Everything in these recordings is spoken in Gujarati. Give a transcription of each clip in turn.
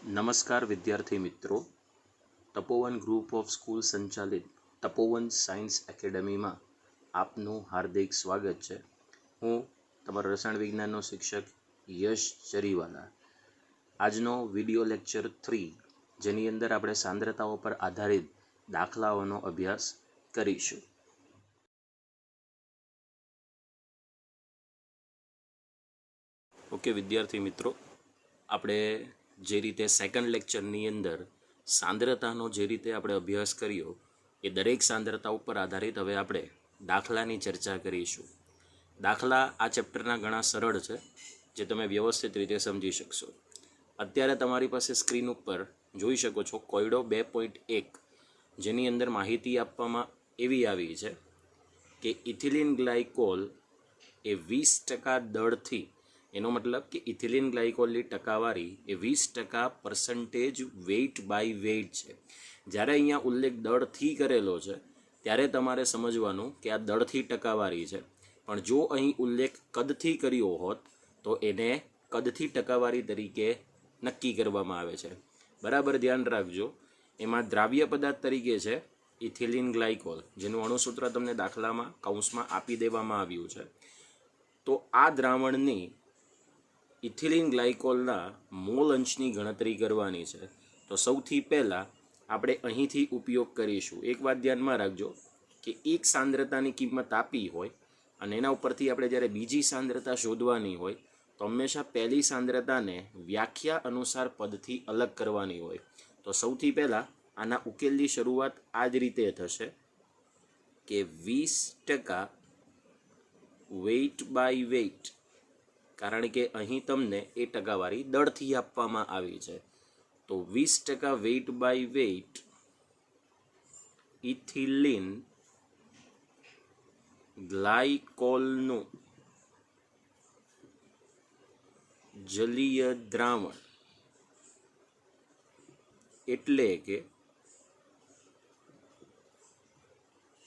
નમસ્કાર વિદ્યાર્થી મિત્રો, તપોવન ગ્રુપ ઓફ સ્કૂલ સંચાલિત તપોવન સાયન્સ એકેડમીમાં આપનું હાર્દિક સ્વાગત છે। હું તમારો રસાયણ વિજ્ઞાનનો શિક્ષક યશ ચરીવાલા। આજનો વિડિયો લેક્ચર 3 જેની અંદર આપણે સાંદ્રતાઓ પર આધારિત દાખલાઓનો અભ્યાસ કરીશું। ઓકે વિદ્યાર્થી મિત્રો, આપણે જે રીતે સેકન્ડ લેક્ચરની અંદર સાંદ્રતાનો જે રીતે આપણે અભ્યાસ કર્યો એ દરેક સાંદ્રતા ઉપર આધારિત હવે આપણે દાખલાની ચર્ચા કરીશું। દાખલા આ ચેપ્ટરના ઘણા સરળ છે, જે તમે વ્યવસ્થિત રીતે સમજી શકશો। અત્યારે તમારી પાસે સ્ક્રીન ઉપર જોઈ શકો છો કોયડો 2.1, જેની અંદર માહિતી આપવામાં એવી આવી છે કે ઇથિલિન ગ્લાયકોલ એ 20% દળથી, એનો મતલબ કે ઇથિલિન ગ્લાયકોલની ટકાવારી એ 20% વેઇટ બાય વેઇટ છે। જ્યારે અહીંયા ઉલ્લેખ દળથી કરેલો છે ત્યારે તમારે સમજવાનું કે આ દળથી ટકાવારી છે, પણ જો અહીં ઉલ્લેખ કદથી કર્યો હોત તો એને કદથી ટકાવારી તરીકે નક્કી કરવામાં આવે છે। બરાબર ધ્યાન રાખજો। એમાં દ્રાવ્ય પદાર્થ તરીકે છે ઇથિલિન ગ્લાયકોલ, જેનું અણુસૂત્ર તમને દાખલામાં કૌંસમાં આપી દેવામાં આવ્યું છે। તો આ દ્રાવણની ઇથિલિન ગ્લાયકોલના મોલ અંશની ગણતરી કરવાની છે। તો સૌથી પહેલાં આપણે અહીંથી ઉપયોગ કરીશું। એક વાત ધ્યાનમાં રાખજો કે એક સાંદ્રતાની કિંમત આપી હોય અને એના ઉપરથી આપણે જ્યારે બીજી સાંદ્રતા શોધવાની હોય તો હંમેશા પહેલી સાંદ્રતાને વ્યાખ્યા અનુસાર પદથી અલગ કરવાની હોય। તો સૌથી પહેલાં આના ઉકેલની શરૂઆત આ જ રીતે થશે કે 20% વેઇટ બાય વેઇટ, કારણ કે અહીં તમને એ ટકાવારી દળથી આપવામાં આવી છે। તો 20% વેઇટ બાય વેઇટ ઇથિલિન ગ્લાયકોલનું જલીય દ્રાવણ એટલે કે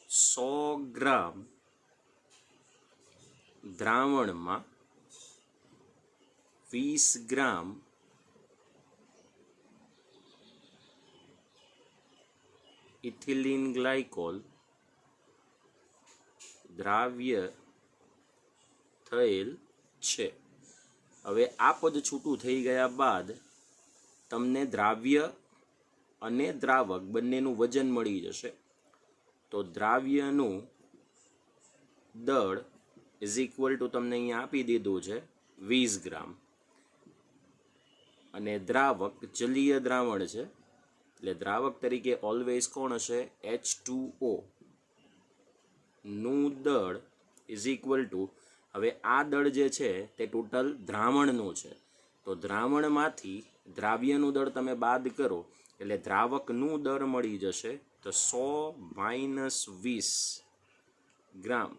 100 ગ્રામ દ્રાવણમાં 20 ગ્રામ ઇથિલિન ગ્લાયકોલ દ્રાવ્ય થયેલ છે। હવે આ પદ છૂટું થઈ ગયા બાદ તમને દ્રાવ્ય અને દ્રાવક બંનેનું વજન મળી જશે। તો દ્રાવ્યનું દળ ઇઝ ઇક્વલ ટુ તમને અહીંયા આપી દીધું છે 20 ગ્રામ, અને દ્રાવક જલીય દ્રાવણ છે એટલે દ્રાવક તરીકે ઓલવેઝ કોણ હશે? H2O નું દળ ઇઝ ઇક્વલ ટુ, હવે આ દળ જે છે તે ટોટલ દ્રાવણનું છે, તો દ્રાવણમાંથી દ્રાવ્યનું દળ તમે બાદ કરો એટલે દ્રાવકનું દળ મળી જશે તો 100 - 20 ગ્રામ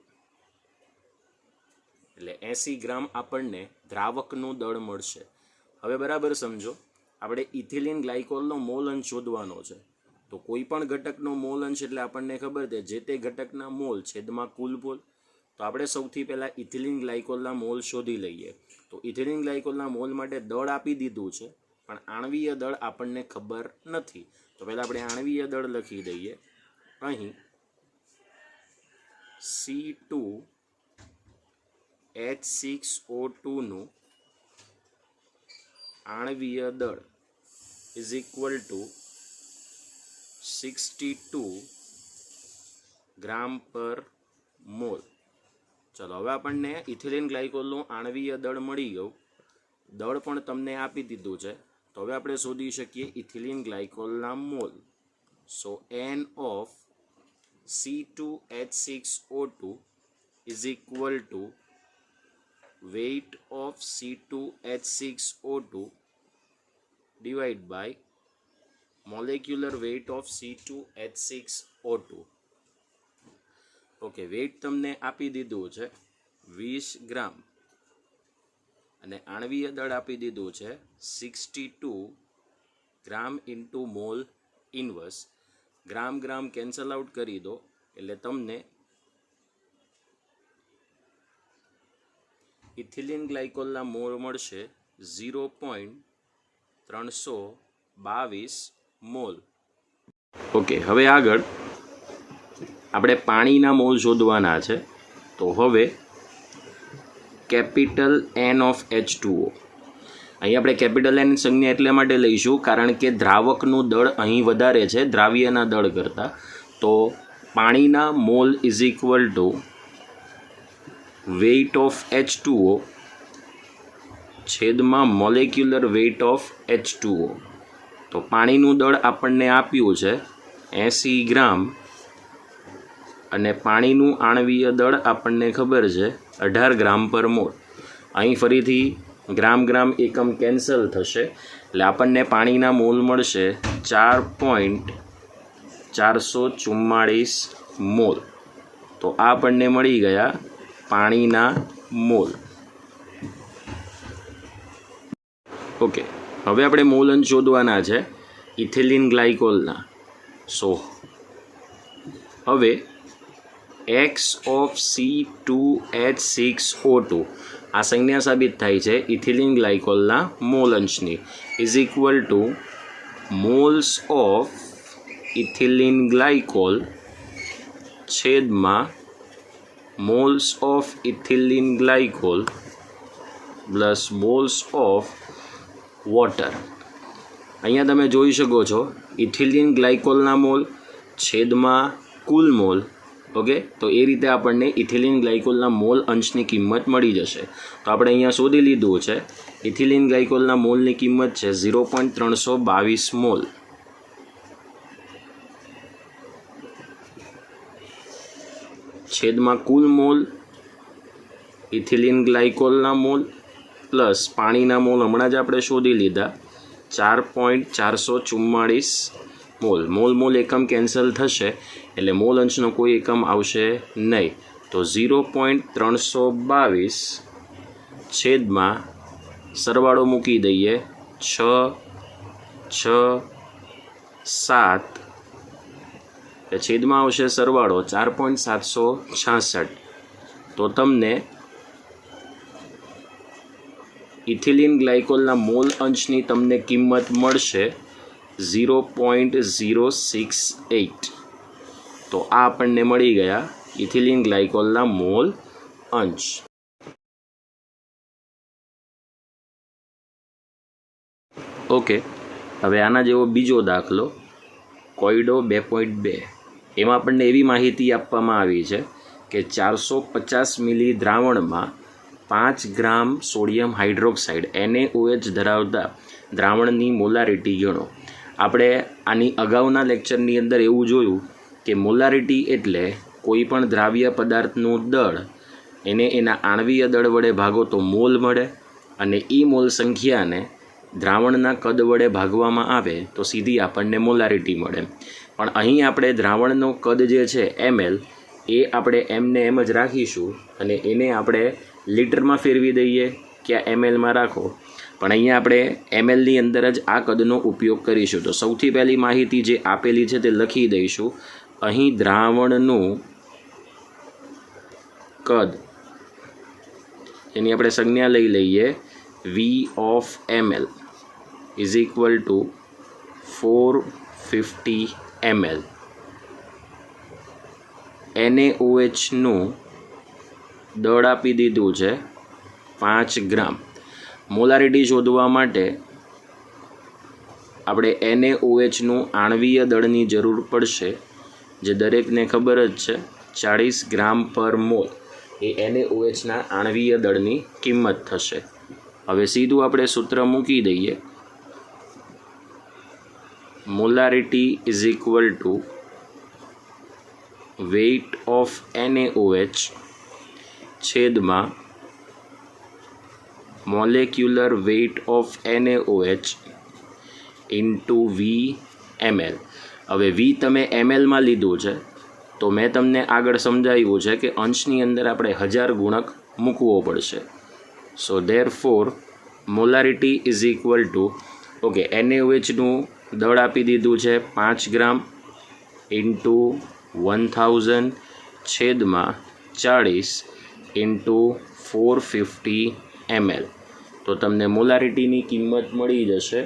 એટલે 80 ગ્રામ આપણને દ્રાવકનું દળ મળશે। હવે બરાબર સમજો, આપણે ઇથિલિન ગ્લાયકોલનો મોલ અંશ શોધવાનો છે। તો કોઈ પણ ઘટકનો મોલ અંશ એટલે આપણને ખબર છે જે તે ઘટકના મોલ છેદમાં કુલ મોલ। તો આપણે સૌથી પહેલાં ઇથિલિન ગ્લાયકોલના મોલ શોધી લઈએ। તો ઇથિલિન ગ્લાયકોલના મોલ માટે દળ આપી દીધું છે, પણ આણ્વીય દળ આપણને ખબર નથી। તો પહેલાં આપણે આણ્વીય દળ લખી દઈએ। અહીં C2H6O2 નું આણ્વીય દળ is equal two 62 gram per mall. ચલો, હવે આપણને ઇથિલિન ગ્લાયકોલનું આણ્વીય દળ મળી ગયું, દળ પણ તમને આપી દીધું છે। તો હવે આપણે શોધી શકીએ ઇથિલિન ગ્લાયકોલના mole. So N of C2H6O2 is equal to weight of C2H6O2 divided by molecular weight of C2H6O2। Okay, weight તમને આપી દીધું છે 20 ગ્રામ અને આણ્વીય દળ આપી દીધું છે 62 ગ્રામ ઇન્ટુ મોલ ઇન્વર્સ। ગ્રામ ગ્રામ કેન્સલ આઉટ કરી દો એટલે તમને ઇથિલિન ગ્લાયકોલના મોલ મળશે 0.300 22 મોલ. ઓકે, હવે આગળ આપણે પાણીના મોલ શોધવાના છે. તો હવે કેપિટલ N ઓફ H2O. અહીં આપણે કેપિટલ N સંજ્ઞા એટલે માટે લઈશું કારણ કે દ્રાવકનું દળ અહીં વધારે છે દ્રાવ્યના દળ કરતાં. તો પાણીના mole is equal to weight of H2O છેદમાં મોલેક્યુલર વેઇટ ઓફ H2O. તો પાણીનું દળ આપણને આપ્યું છે 80 ગ્રામ અને પાણીનું આણવીય દળ આપણને ખબર છે 18 ગ્રામ પર મોલ. અહીં ફરીથી ગ્રામ એકમ કેન્સલ થશે એટલે આપણને પાણીના મોલ મળશે 4.444 મોલ. તો આ આપણને મળી ગયા પાણીના મોલ. ઓકે, હવે આપણે મોલ અંશ શોધવાના છે ઇથિલિન ગ્લાયકોલના. સો હવે X ઓફ C2H6O2 આ સંજ્ઞા સાબિત થાય છે ઇથિલિન ગ્લાયકોલના મોલ અંશની is equal to moles of ethylene glycol છેદમાં moles of ethylene glycol plus moles of water. અહીંયા તમે જોઈ શકો છો ઇથિલિન ગ્લાયકોલના મોલ છેદમાં કુલ મોલ. ઓકે, તો એ રીતે આપણને ઇથિલિન ગ્લાયકોલના મોલ અંશની કિંમત મળી જશે. તો આપણે અહીંયા શોધી લીધું છે ઇથિલિન ગ્લાયકોલના મોલની કિંમત છે 0.322 મોલ. છેદમાં કુલ મોલ ઇથિલિન ગ્લાયકોલના મોલ પ્લસ પાણીના મોલ હમણાં જ આપણે શોધી લીધા 4.444 મોલ. મોલ એકમ કેન્સલ થશે એટલે મોલ અંશનો કોઈ એકમ આવશે નહીં. તો 0.322 છેદમાં સરવાળો મૂકી દઈએ 6, 6, 7 છેદમાં આવશે સરવાળો 4.766. તો તમને ઇથિલિન ગ્લાયકોલના મોલ અંશની તમને કિંમત મળશે 0.068. તો આ આપણને મળી ગયા ઇથિલિન ગ્લાયકોલના મોલ અંશ. ઓકે, હવે આના જેવો બીજો દાખલો કોયડો 2.2. એમાં આપણને એવી માહિતી આપવામાં આવી છે કે 450 મિલી દ્રાવણમાં 5 ગ્રામ સોડિયમ હાઇડ્રોક્સાઇડ NaOH ધરાવતા દ્રાવણની મોલારિટી ગણો. આપણે આની અગાઉના લેક્ચરની અંદર એવું જોયું કે મોલારિટી એટલે કોઈ પણ દ્રાવ્ય પદાર્થનું દળ એને એના આણવીય દળ વડે ભાગો તો મોલ મળે અને એ મોલ સંખ્યાને દ્રાવણના કદ વડે ભાગવામાં આવે તો સીધી આપણને મોલારિટી મળે. પણ અહીં આપણે દ્રાવણનો કદ જે છે ml એ આપણે એમને એમ જ રાખીશું અને એને આપણે લીટરમાં ફેરવી દઈએ કે mlમાં રાખો. પણ અહીંયા આપણે mlની અંદર જ આ કદનો ઉપયોગ કરીશું. તો સૌથી પહેલી માહિતી જે આપેલી છે તે લખી દઈશું. અહીં દ્રાવણનું કદ એની આપણે સંજ્ઞા લઈ લઈએ V of ml is equal two 450 ml. NaOHનું દળ આપી દીધું છે 5 ગ્રામ. મોલારિટી શોધવા માટે આપણે NaOHનું આણવીય દળની જરૂર પડશે જે દરેકને ખબર જ છે 40 ગ્રામ પર મોલ એ NaOHના આણવીય દળની કિંમત થશે. હવે સીધું આપણે સૂત્ર મૂકી દઈએ molarity is equal to weight of NaOH છેદમાં molecular weight of NaOH into VmL. હવે V તમે mlમાં લીધું છે તો મેં તમને આગળ સમજાવ્યું છે કે અંશની અંદર આપણે 1000 ગુણક મૂકવો પડશે. So therefore molarity is equal to okay NaOHનું દળ આપી દીધું છે 5 ગ્રામ ઇન્ટુ 1000 છેદમાં 40 ઇન્ટુ 450 ml. તો તમને મોલારિટીની કિંમત મળી જશે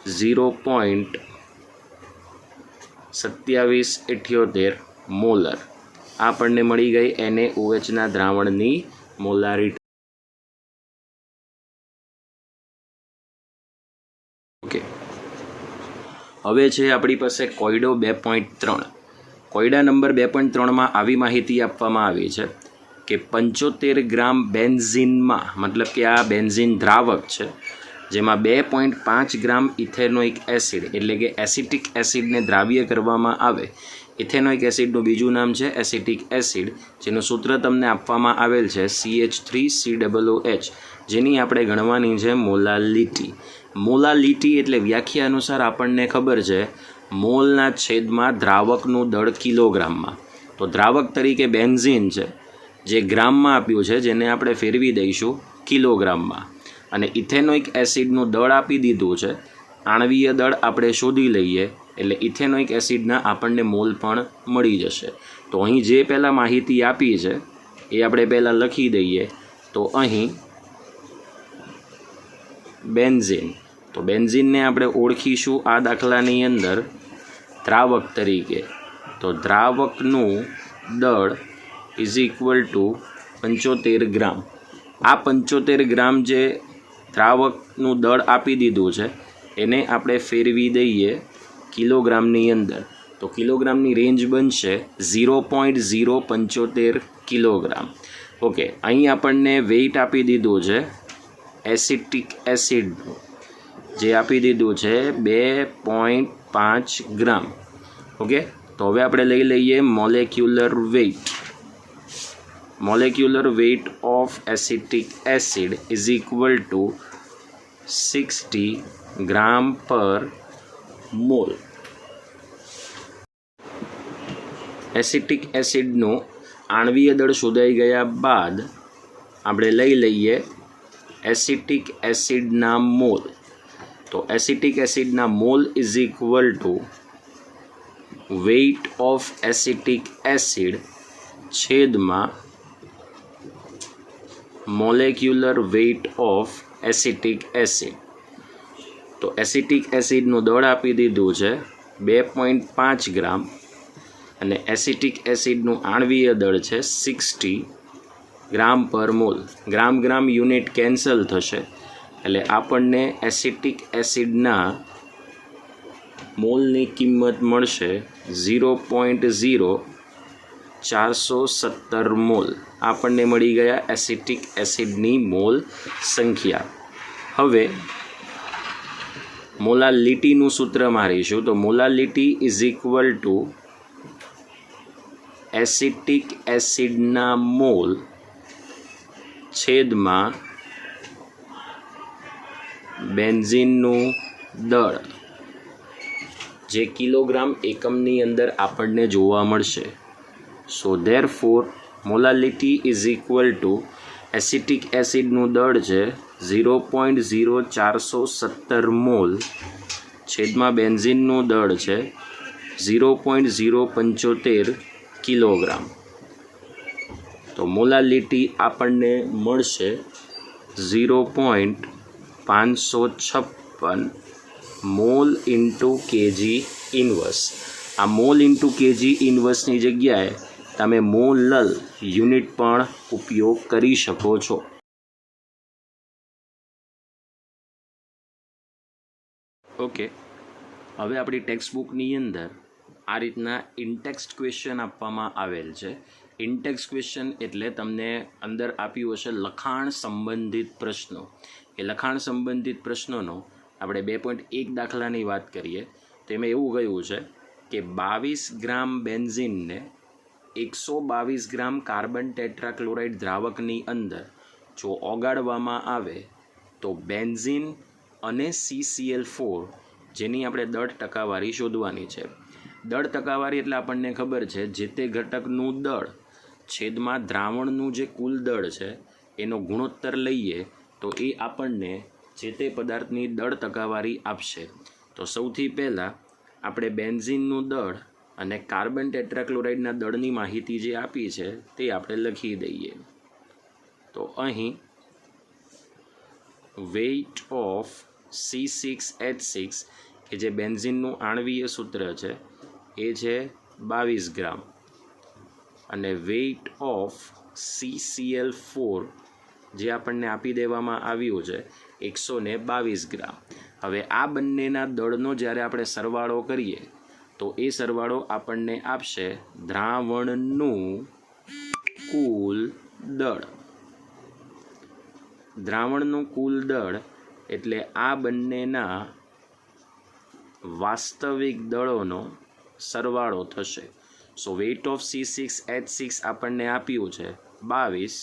0.2778 મોલર આપણને મળી ગઈ NaOHના દ્રાવણની મોલારિટી. ઓકે, હવે છે આપણી પાસે કોયડો 2.3. કોયડા નંબર 2.3માં આવી માહિતી આપવામાં આવી છે કે 75 ગ્રામ બેન્ઝીનમાં, મતલબ કે આ બેન્ઝીન દ્રાવક છે જેમાં 2.5 ગ્રામ ઇથેનોઇક એસિડ એટલે કે એસિટિક એસિડને દ્રાવ્ય કરવામાં આવે. ઇથેનોઇક એસિડનું બીજું નામ છે એસિટિક એસિડ, જેનું સૂત્ર તમને આપવામાં આવેલ છે CH3COOH, જેની આપણે ગણવાની છે મોલાલિટી. મોલાલિટી એટલે વ્યાખ્યા અનુસાર આપણને ખબર છે મોલના છેદમાં દ્રાવકનું દળ કિલોગ્રામમાં. તો દ્રાવક તરીકે બેન્ઝીન છે જે ગ્રામમાં આપ્યું છે, જેને આપણે ફેરવી દઈશું કિલોગ્રામમાં. અને ઇથેનોઇક એસિડનું દળ આપી દીધું છે, આણવીય દળ આપણે શોધી લઈએ એટલે ઇથેનોઇક એસિડના આપણને મોલ પણ મળી જશે. તો અહીં જે પહેલાં માહિતી આપી છે એ આપણે પહેલાં લખી દઈએ. તો અહીં બેન્ઝીન, તો બેન્ઝીનને આપણે ઓળખીશું આ દાખલાની અંદર દ્રાવક તરીકે. તો દ્રાવકનું દળ ઇઝ ઇક્વલ ટુ 75 ગ્રામ. આ 75 ગ્રામ જે દ્રાવકનું દળ આપી દીધું છે એને આપણે ફેરવી દઈએ કિલોગ્રામની અંદર. તો કિલોગ્રામની રેન્જ બનશે 0.075 કિલોગ્રામ. ઓકે, અહીં આપણને વેઇટ આપી દીધું છે એસિટિક એસિડનું, જે આપી દીધું છે 2.5 ગ્રામ. ઓકે, તો હવે આપણે લઈ લઈએ molecular weight. Molecular weight of acetic acid is equal to 60 gram per mole. Acetic એસિડનું આણવીય દળ શોધાઈ ગયા બાદ આપણે લઈ લઈએ એસિટિક એસિડના મોલ. તો એસિટિક એસિડના mole is equal to weight of acetic acid છેદમાં molecular weight of acetic acid. તો એસિટિક એસિડનું દળ આપી દીધું છે 2.5 ગ્રામ અને એસિટિક એસિડનું આણવીય દળ છે 60 ગ્રામ પર મોલ. ગ્રામ ગ્રામ યુનિટ કેન્સલ થશે એટલે આપણને એસિટિક એસિડના મોલની કિંમત મળશે 0.0417 મોલ. આપણને મળી ગયા એસિટિક એસિડની મોલ સંખ્યા. હવે મોલાલિટીનું સૂત્ર મારીશું. તો molality is equal to acetic એસિડના મોલ છેદમાં બેન્ઝીનનું દળ, જે કિલોગ્રામ એકમની અંદર આપણને જોવા મળશે. So therefore molality is equal to acetic એસિડનું દળ છે 0.0417 મોલ છેદમાં બેન્ઝીનનું દળ છે 0.075 કિલોગ્રામ. તો મોલાલિટી આપણને મળશે 0.556 મોલ ઇન્ટુ કેજી ઇન્વર્સ. આ મોલ ઇન્ટુ કેજી ઇન્વર્સની જગ્યાએ તમે મોલલ યુનિટ પણ ઉપયોગ કરી શકો છો. ઓકે, હવે આપણી ટેક્સ્ટ બુકની અંદર આ રીતના ઇનટેક્સ્ટ ક્વેશ્ચન આપવામાં આવેલ છે. ઇનટેક્સ્ટ ક્વેશ્ચન એટલે તમને અંદર આપ્યું હશે લખાણ સંબંધિત પ્રશ્નો. એ લખાણ સંબંધિત પ્રશ્નોનો આપણે 2.1 દાખલાની વાત કરીએ તો એમાં એવું કહ્યું છે કે 22 ગ્રામ બેન્ઝીનને 122 ગ્રામ કાર્બન ટેટ્રાક્લોરાઇડ દ્રાવકની અંદર જો ઓગાળવામાં આવે તો બેન્ઝીન અને CCl4, જેની આપણે દળ ટકાવારી શોધવાની છે. દળ ટકાવારી એટલે આપણને ખબર છે જે તે ઘટકનું દળ છેદમાં દ્રાવણનું જે કુલ દળ છે એનો ગુણોત્તર લઈએ તો એ આપણને જે તે પદાર્થની દળ ટકાવારી આપશે. તો સૌથી પહેલાં આપણે બેન્ઝીનનું દળ અને કાર્બન ટેટ્રાક્લોરાઇડના દળની માહિતી જે આપી છે તે આપણે લખી દઈએ. તો અહીં વેઇટ ઓફ C6H6 કે જે બેન્ઝીનનું આણ્વીય સૂત્ર છે એ છે 22 ગ્રામ અને વેઇટ ઓફ CCl4 જે આપણને આપી દેવામાં આવ્યું છે 122 ગ્રામ. હવે આ બંનેના દળનો જ્યારે આપણે સરવાળો કરીએ તો એ સરવાળો આપણને આપશે દ્રાવણનું કુલ દળ. દ્રાવણનું કુલ દળ એટલે આ બંનેના વાસ્તવિક દળોનો સરવાળો થશે. સો વેઇટ ઓફ C6H6 આપણને આપ્યું છે 22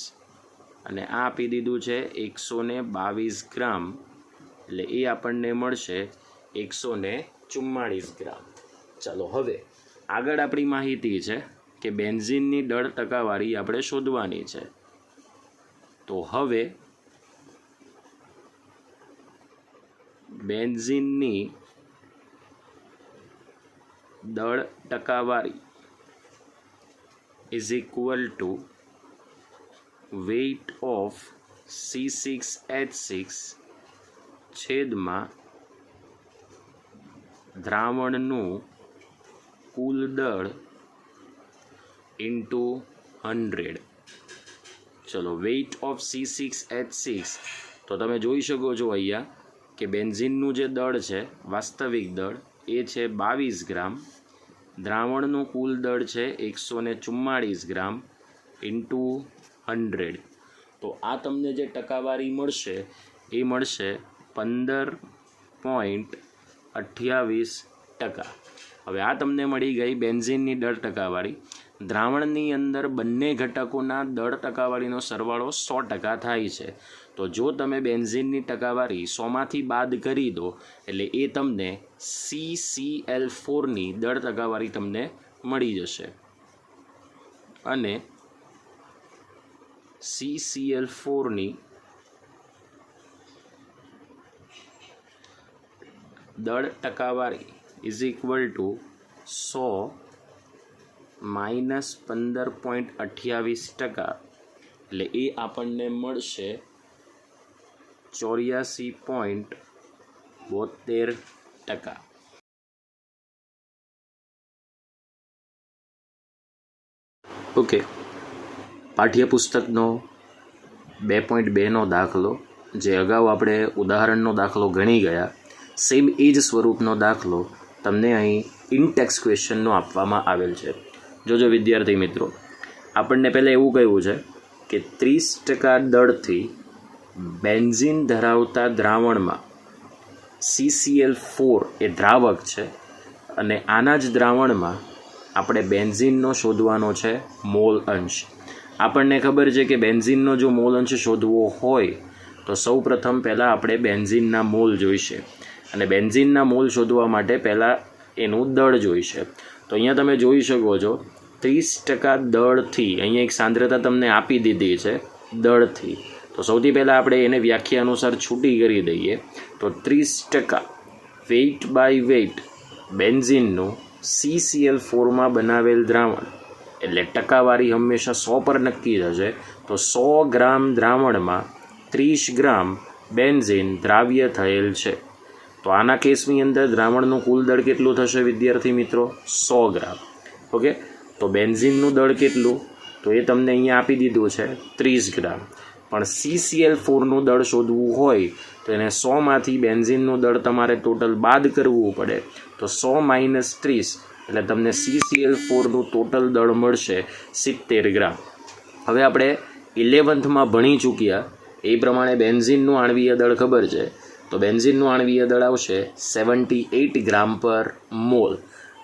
અને આ આપી દીધું છે 122 ગ્રામ, એટલે એ આપણને મળશે 144 ગ્રામ. ચાલો હવે આગળ આપણી માહિતી છે કે બેન્ઝીનની દળ ટકાવારી આપણે શોધવાની છે. તો હવે બેન્ઝીનની દળ ટકાવારી is equal to weight of C6H6 છેદમાં દ્રાવણનું કુલ દળ ઇન્ટુ 100. ચલો વેઇટ ઓફ C6H6 તો તમે જોઈ શકો છો અહીંયા કે બેન્ઝીનનું જે દળ છે વાસ્તવિક દળ એ છે 22 ગ્રામ, દ્રાવણનું કુલ દળ છે 144 ગ્રામ ઇન્ટુ 100. તો આ તમને જે ટકાવારી મળશે એ મળશે 15.28%. હવે આ તમને મળી ગઈ બેન્ઝીનની દળ ટકાવારી. દ્રાવણની અંદર બંને ઘટકોના દળ ટકાવારીનો સરવાળો 100% થાય છે. તો જો તમે બેન્ઝીનની ટકાવારી 100માંથી બાદ કરી દો એટલે એ તમને CCl4ની દળ ટકાવારી તમને મળી જશે. અને CCl4ની દળ ટકાવારી ઇઝ ઇક્વલ ટુ 100 - 15.28%, એટલે એ આપણને મળશે 84.72%. ઓકે, પાઠ્યપુસ્તકનો 2.2નો દાખલો જે અગાઉ આપણે ઉદાહરણનો દાખલો ગણી ગયા, સેમ એ જ સ્વરૂપનો દાખલો તમને અહીં ઇનટેક્સ ક્વેશ્ચનનો આપવામાં આવેલ છે. જોજો વિદ્યાર્થી મિત્રો, આપણને પહેલાં એવું કહ્યું છે કે 30% દળથી બેન્ઝીન ધરાવતા દ્રાવણમાં CCl4 એ દ્રાવક છે અને આના જ દ્રાવણમાં આપણે બેન્ઝીનનો શોધવાનો છે મોલ અંશ. આપણને ખબર છે કે બેન્ઝીનનો જો મોલ અંશ શોધવો હોય તો સૌ પ્રથમ પહેલાં આપણે બેન્ઝીનના મોલ જોઈશે અને બેન્ઝીનના મોલ શોધવા માટે પહેલાં એનું દળ જોઈશે. તો અહીંયા તમે જોઈ શકો છો 30% દળથી, અહીંયા એક સાંદ્રતા તમને આપી દીધી છે દળથી. તો સૌથી પહેલાં આપણે એને વ્યાખ્યા અનુસાર છૂટી કરી દઈએ તો 30% વેઇટ બાય વેઇટ બેન્ઝીનનું CCl4માં બનાવેલ દ્રાવણ એટલે ટકાવારી હંમેશા 100 પર નક્કી થશે. તો 100 ગ્રામ દ્રાવણમાં 30 ગ્રામ બેન્ઝીન દ્રાવ્ય થયેલ છે. તો આના કેસની અંદર દ્રાવણનું કુલ દળ કેટલું થશે વિદ્યાર્થી મિત્રો? 100 ગ્રામ. ઓકે, તો બેન્ઝીનનું દળ કેટલું? તો એ તમને અહીંયા આપી દીધું છે 30 ગ્રામ. પણ CCl4નું દળ શોધવું હોય તો એને 100માંથી બેન્ઝીનનું દળ તમારે ટોટલ બાદ કરવું પડે. તો 100 - 30 એટલે તમને CCl4નું ટોટલ દળ મળશે 70 ગ્રામ. હવે આપણે 11thમાં ભણી ચૂક્યા એ પ્રમાણે બેન્ઝીનનું આણ્વીય દળ ખબર છે. તો બેન્ઝીનનું આણ્વીય દળ આવશે 78 ગ્રામ પર મોલ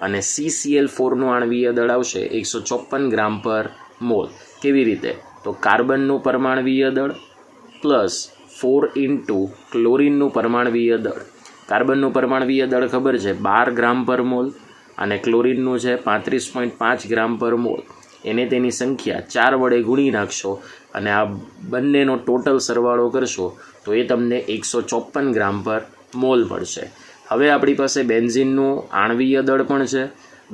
અને CCl4નું આણ્વીય દળ આવશે 154 ગ્રામ પર મોલ. કેવી રીતે? તો કાર્બનનું પરમાણ્વીય દળ પ્લસ 4 * ક્લોરીનનું પરમાણ્વીય દળ. કાર્બનનું પરમાણ્વીય દળ ખબર છે 12 ગ્રામ પર મોલ અને ક્લોરીનનું છે 35.5 ગ્રામ પર મોલ. એને તેની સંખ્યા 4 વડે ગુણી નાખશો અને આ બંનેનો ટોટલ સરવાળો કરશો તો એ તમને 154 ગ્રામ પર મોલ મળશે. હવે આપણી પાસે બેન્ઝીનનું આણ્વીય દળ પણ છે,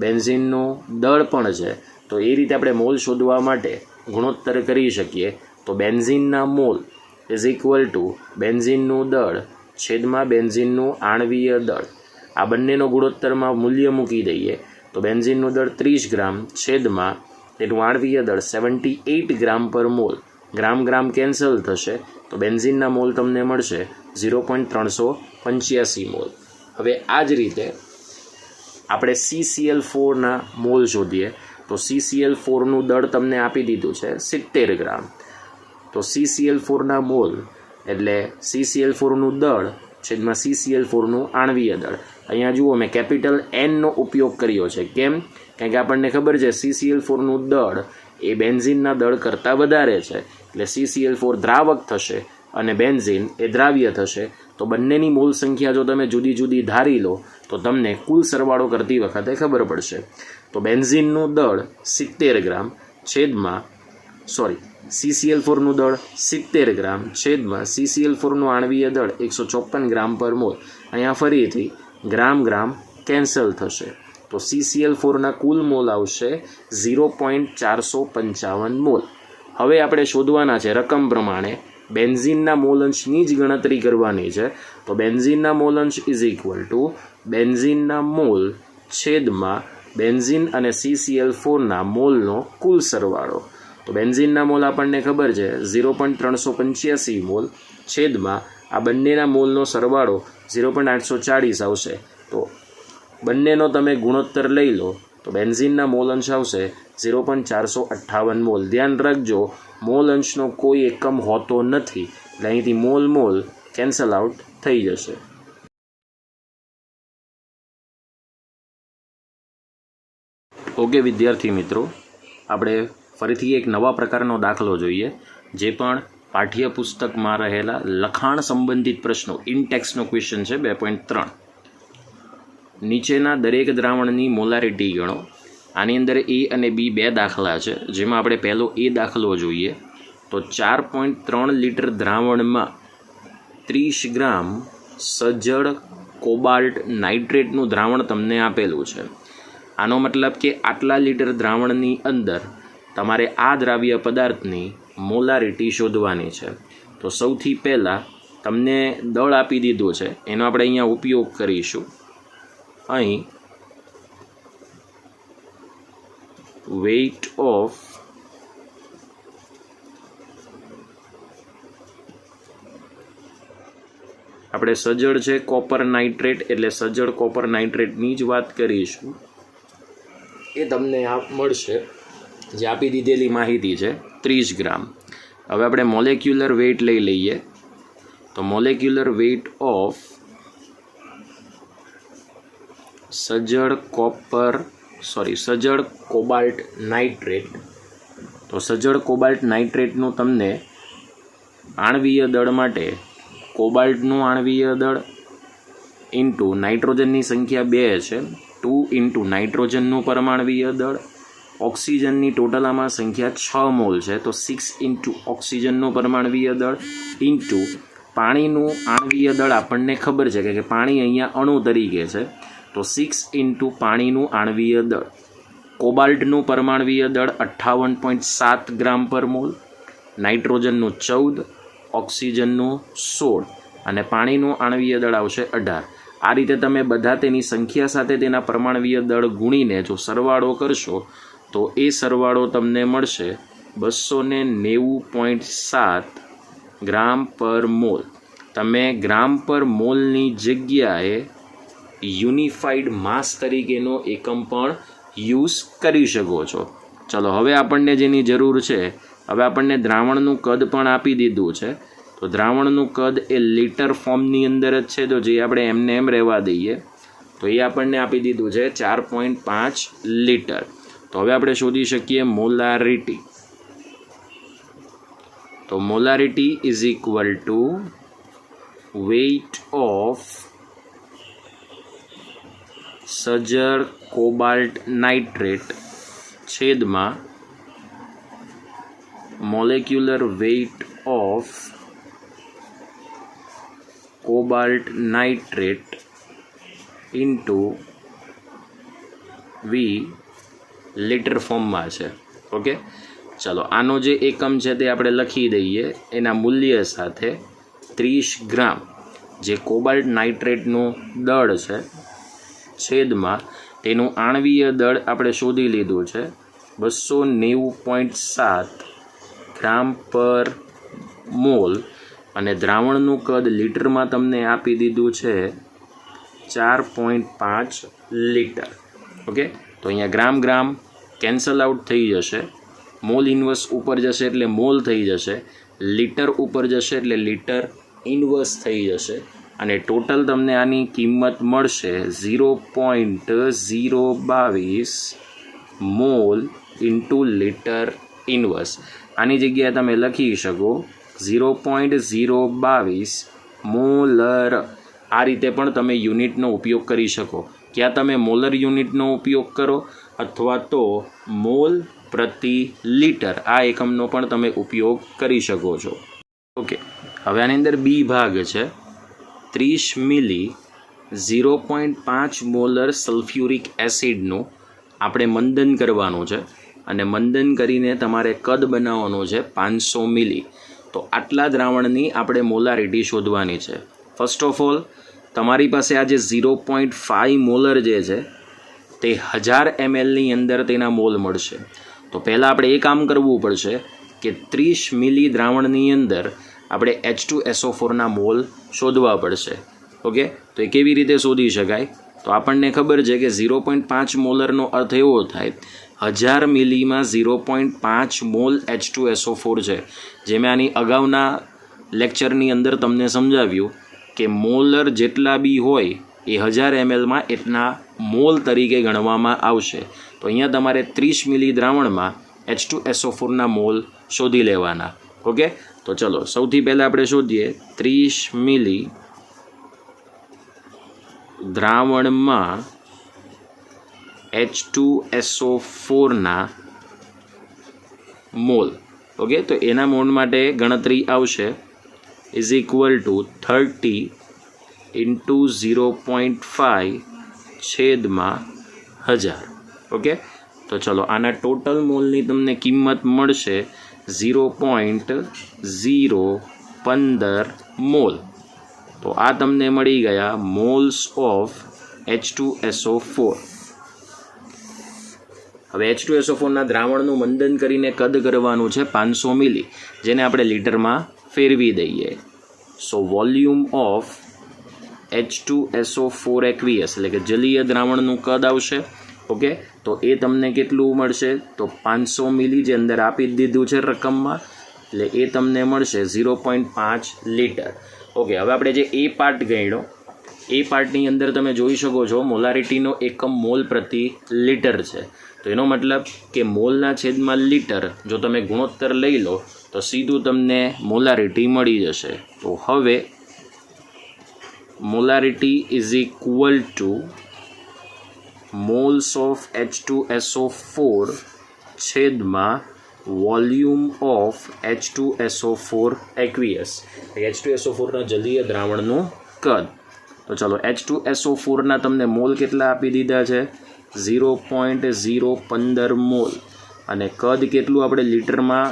બેન્ઝીનનું દળ પણ છે. તો એ રીતે આપણે મોલ શોધવા માટે ગુણોત્તર કરી શકીએ. તો બેન્ઝીનના મોલ ઇઝ ઇક્વલ ટુ બેન્ઝીનનું દળ છેદમાં બેન્ઝીનનું આણ્વીય દળ, આ બંનેનો ગુણોત્તરમાં મૂલ્ય મૂકી દઈએ તો બેન્ઝીનનું દળ 30 ગ્રામ છેદમાં તેનું આણ્વીય દળ 78 ગ્રામ પર મોલ. ગ્રામ ગ્રામ કેન્સલ થશે તો બેન્ઝીનના મોલ તમને મળશે 0.385 મોલ. હવે આ જ રીતે આપણે CCl4ના મોલ શોધીએ તો CCl4નું દળ તમને આપી દીધું છે 70 ગ્રામ. તો CCl4ના મોલ એટલે CCl4નું દળ છેદમાં CCl4નું આણ્વીય દળ. અહીંયા જુઓ મેં કેપિટલ Nનો ઉપયોગ કર્યો છે. કેમ? કારણ કે આપણને ખબર છે CCl4નું દળ એ બેન્ઝીનના દળ કરતાં વધારે છે, એટલે CCl4 દ્રાવક થશે અને બેન્ઝીન એ દ્રાવ્ય થશે. તો બંનેની મોલ સંખ્યા જો તમે જુદી જુદી ધારી લો તો તમને કુલ સરવાળો કરતી વખતે ખબર પડશે. તો બેન્ઝીનનું દળ 70 ગ્રામ છેદમાં CCl4નું દળ 70 ગ્રામ છેદમાં CCl4નું આણ્વીય દળ 154 ગ્રામ પર મોલ. અહીંયા ફરીથી ગ્રામ ગ્રામ કેન્સલ થશે તો CCl4ના કુલ મોલ આવશે 0.455 મોલ. હવે આપણે શોધવાના છે રકમ પ્રમાણે બેન્ઝીનના મોલ અંશની જ ગણતરી કરવાની છે. તો બેન્ઝીનના મોલ અંશ ઇઝ ઇક્વલ ટુ બેન્ઝીનના મોલ છેદમાં બેન્ઝીન અને CCl4ના મોલનો કુલ સરવાળો. તો બેન્ઝીનના મોલ આપણને ખબર છે 0.385 મોલ છેદમાં આ બંનેના મોલનો સરવાળો 0.840 આવશે. તો બંનેનો તમે ગુણોત્તર લઈ લો તો બેન્ઝીનના મોલ અંશ આવશે 0.458 મોલ. ધ્યાન રાખજો મોલ અંશનો કોઈ એકમ હોતો નથી, એટલે અહીંથી મોલ મોલ કેન્સલ આઉટ થઈ જશે. ઓકે વિદ્યાર્થી મિત્રો, આપણે ફરીથી એક નવા પ્રકારનો દાખલો જોઈએ, જે પણ પાઠ્યપુસ્તકમાં રહેલા લખાણ સંબંધિત પ્રશ્નો ઇનટેક્સનો ક્વેશ્ચન છે 2.3. નીચેના દરેક દ્રાવણની મોલારિટી ગણો. આની અંદર A અને B બે દાખલા છે, જેમાં આપણે પહેલો A દાખલો જોઈએ તો 4.3 લીટર દ્રાવણમાં 30 ગ્રામ સજળ કોબાલ્ટ નાઇટ્રેટનું દ્રાવણ તમને આપેલું છે. આનો મતલબ કે આટલા લીટર દ્રાવણની અંદર તમારે આ દ્રાવ્ય પદાર્થની મોલારિટી શોધવાની છે. તો સૌથી પહેલાં તમને દળ આપી દીધું છે, એનો આપણે અહીંયા ઉપયોગ કરીશું. અહીં વેઇટ ઓફ આપણે સજળ છે કોપર નાઇટ્રેટ, એટલે સજળ કોપર નાઇટ્રેટની જ વાત કરીશું. એ તમને મળશે, જે આપી દીધેલી માહિતી છે 30 ગ્રામ. હવે આપણે મોલેક્યુલર વેઇટ લઈ લઈએ તો મોલેક્યુલર વેઇટ ઓફ સજળ કોબાલ્ટ નાઇટ્રેટ. તો સજળ કોબાલ્ટ નાઇટ્રેટનું તમને આણ્વીય દળ માટે કોબાલ્ટનું આણ્વીય દળ ઇન્ટુ નાઇટ્રોજનની સંખ્યા 2 છે, 2 ઇન્ટુ નાઇટ્રોજનનું પરમાણ્વીય દળ, ઓક્સિજનની ટોટલ આમાં સંખ્યા 6 મોલ છે તો 6 ઇન્ટુ ઓક્સિજનનું પરમાણ્વીય દળ ઇન્ટુ પાણીનું આણ્વીય દળ આપણને ખબર છે કે પાણી અહીંયા અણુ તરીકે છે, તો 6 ઇન્ટુ પાણીનું આણ્વીય દળ. કોબાલ્ટનું પરમાણ્વીય દળ 58.7 ગ્રામ પર મોલ, નાઇટ્રોજનનું 14, ઓક્સિજનનું 16 અને પાણીનું આણ્વીય દળ આવશે 18. આ રીતે તમે બધા તેની સંખ્યા સાથે તેના પરમાણ્વીય દળ ગુણીને જો સરવાળો કરશો તો એ સરવાળો તમને મળશે 290.7 ગ્રામ પર મોલ. તમે ગ્રામ પર મોલની જગ્યાએ યુનિફાઈડ માસ તરીકેનો એકમ પણ યુઝ કરી શકો છો. ચલો હવે આપણને જેની જરૂર છે, હવે આપણને દ્રાવણનું કદ પણ આપી દીધું છે. તો દ્રાવણનું કદ એ લીટર ફોર્મની અંદર જ છે, તો જે આપણે એમને એમ રહેવા દઈએ તો એ આપણને આપી દીધું છે 4.5 લીટર. તો હવે આપણે શોધી શકીએ મોલારિટી. તો molarity is equal to weight of સજળ કોબાલ્ટ નાઇટ્રેટ છેદમાં molecular weight of cobalt nitrate into V litre ફોર્મમાં છે. ઓકે, ચલો આનો જે એકમ છે તે આપણે લખી દઈએ એના મૂલ્ય સાથે 30 ગ્રામ. જે કોબાલ્ટ નાઇટ્રેટનું દળ છે છેદમાં તેનું આણવીય દળ આપણે શોધી લીધું છે 290.7 ગ્રામ પર મોલ અને દ્રાવણનું કદ લીટરમાં તમને આપી દીધું છે 4.5 લીટર. ઓકે, તો અહીંયા ગ્રામ ગ્રામ કેન્સલ આઉટ થઈ જશે, મોલ ઇન્વર્સ ઉપર જશે એટલે મોલ થઈ જશે, લીટર ઉપર જશે એટલે લીટર ઇન્વર્સ થઈ જશે અને ટોટલ તમને આની કિંમત મળશે 0.022 મોલ ઇન્ટુ લીટર ઇન્વર્સ. આની જગ્યાએ તમે લખી શકો 0.022 મોલર. આ રીતે પણ તમે યુનિટનો ઉપયોગ કરી શકો. ક્યાં તમે મોલર યુનિટનો ઉપયોગ કરો અથવા તો મોલ પ્રતિ લીટર આ એકમનો પણ તમે ઉપયોગ કરી શકો છો. ઓકે, હવે આની અંદર બી ભાગ છે 30 મિલી 0.5 મોલર સલ્ફ્યુરિક એસિડનું આપણે મંદન કરવાનું છે અને મંદન કરીને તમારે કદ બનાવવાનું છે 500 મિલી. તો આટલા દ્રાવણની આપણે મોલારિટી શોધવાની છે. ફર્સ્ટ ઓફ ઓલ તમારી પાસે આ જે 0.5 મોલર જે છે તે 1000 mlની અંદર તેના મોલ મળશે. તો પહેલાં આપણે એ કામ કરવું પડશે કે 30 મિલી દ્રાવણની અંદર આપણે H2SO4ના મોલ શોધવા પડશે. ઓકે, તો એ કેવી રીતે શોધી શકાય? તો આપણને ખબર છે કે 0.5 મોલરનો અર્થ એવો થાય 1000 મિલીમાં 0.5 મોલ H2SO4 છે. જે મેં આની અગાઉના લેક્ચરની અંદર તમને સમજાવ્યું કે મોલર જેટલા બી હોય એ 1000 mlમાં એટલા મોલ તરીકે ગણવામાં આવશે. તો અહીંયા તમારે 30 મિલી દ્રાવણમાં H2SO4ના મોલ શોધી લેવાના. ઓકે, તો ચલો સૌથી પહેલાં આપણે શોધીએ 30 મિલી દ્રાવણમાં H2SO4ના મોલ. ઓકે, તો એના મોલ માટે ગણતરી આવશે ઇઝ ઇક્વલ ટુ 30 ઇન્ટુ 0.5 છેદમાં 1000. ઓકે, તો ચલો આના ટોટલ મોલની તમને કિંમત મળશે 0.015 મોલ. તો આ તમને મળી ગયા મોલ્સ ઓફ H2SO4. હવે H2SO4ના દ્રાવણનું મંદન કરીને કદ કરવાનું છે 500 મિલી, જેને આપણે લીટરમાં ફેરવી દઈએ. સો વોલ્યુમ ઓફ H2SO4 એક્વિયસ એટલે કે જલીય દ્રાવણનું કદ આવશે. ઓકે, તો એ તમને કેટલું મળશે? તો 500 મિલી જે અંદર આપી દીધું છે રકમમાં, એટલે એ તમને મળશે 0.5 લીટર. ઓકે, હવે આપણે જે એ પાર્ટ ગણ્યો એ પાર્ટની અંદર તમે જોઈ શકો છો મોલારિટીનો એકમ મોલ પ્રતિ લીટર છે. તો એનો મતલબ કે મોલના છેદમાં લીટર જો તમે ગુણોત્તર લઈ લો તો સીધું તમને મોલારિટી મળી જશે. તો હવે molarity is equal to moles of H2SO4 છેદમાં વોલ્યુમ ઓફ H2SO4 એક્વિયસ. H2SO4ના જલીય દ્રાવણનું કદ. તો ચલો H2SO4ના તમને મોલ કેટલા આપી દીધા છે? 0.015 મોલ અને કદ કેટલું આપણે લીટરમાં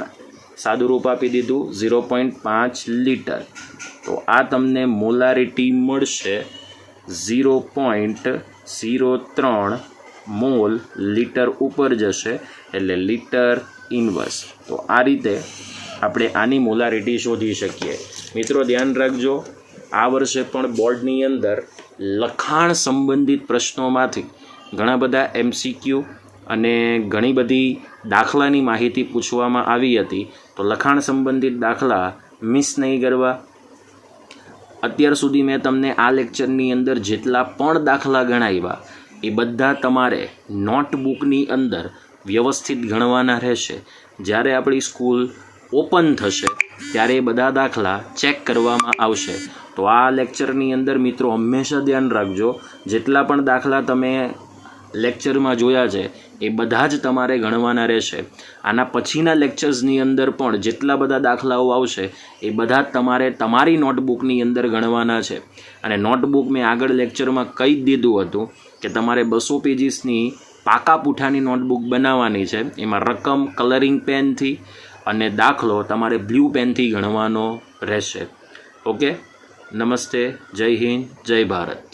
સાદું રૂપ આપી દીધું 0.5 લીટર. તો આ તમને મોલારિટી મળશે 0.03 મોલ લીટર ઉપર જશે એટલે લીટર ઇન્વર્સ. તો આ રીતે આપણે આની મોલારિટી શોધી શકીએ. મિત્રો ધ્યાન રાખજો, આ વર્ષે પણ બોર્ડની અંદર લખાણ સંબંધિત પ્રશ્નોમાંથી ઘણા બધા MCQ અને ઘણી બધી દાખલાની માહિતી પૂછવામાં આવી હતી. તો લખાણ સંબંધિત દાખલા મિસ નહીં કરવા. અત્યાર સુધી મેં તમને આ લેક્ચરની અંદર જેટલા પણ દાખલા ગણાવ્યા એ બધા તમારે નોટબુકની અંદર વ્યવસ્થિત ગણવાના રહેશે. જ્યારે આપણી સ્કૂલ ઓપન થશે ત્યારે એ બધા દાખલા ચેક કરવામાં આવશે. તો આ લેક્ચરની અંદર મિત્રો હંમેશા ધ્યાન રાખજો, જેટલા પણ દાખલા તમે લેક્ચરમાં જોયા છે એ બધા જ તમારે ગણવાના રહેશે. આના પછીના લેક્ચર્સની અંદર પણ જેટલા બધા દાખલાઓ આવશે એ બધા જ તમારે તમારી નોટબુકની અંદર ગણવાના છે. અને નોટબુક મેં આગળ લેક્ચરમાં કહી જ દીધું હતું કે તમારે 200 પેજીસની પાકા પૂઠાની નોટબુક બનાવવાની છે. એમાં રકમ કલરિંગ પેનથી અને દાખલો તમારે બ્લુ પેનથી ગણવાનો રહેશે. ઓકે, નમસ્તે, જય હિન્દ, જય ભારત.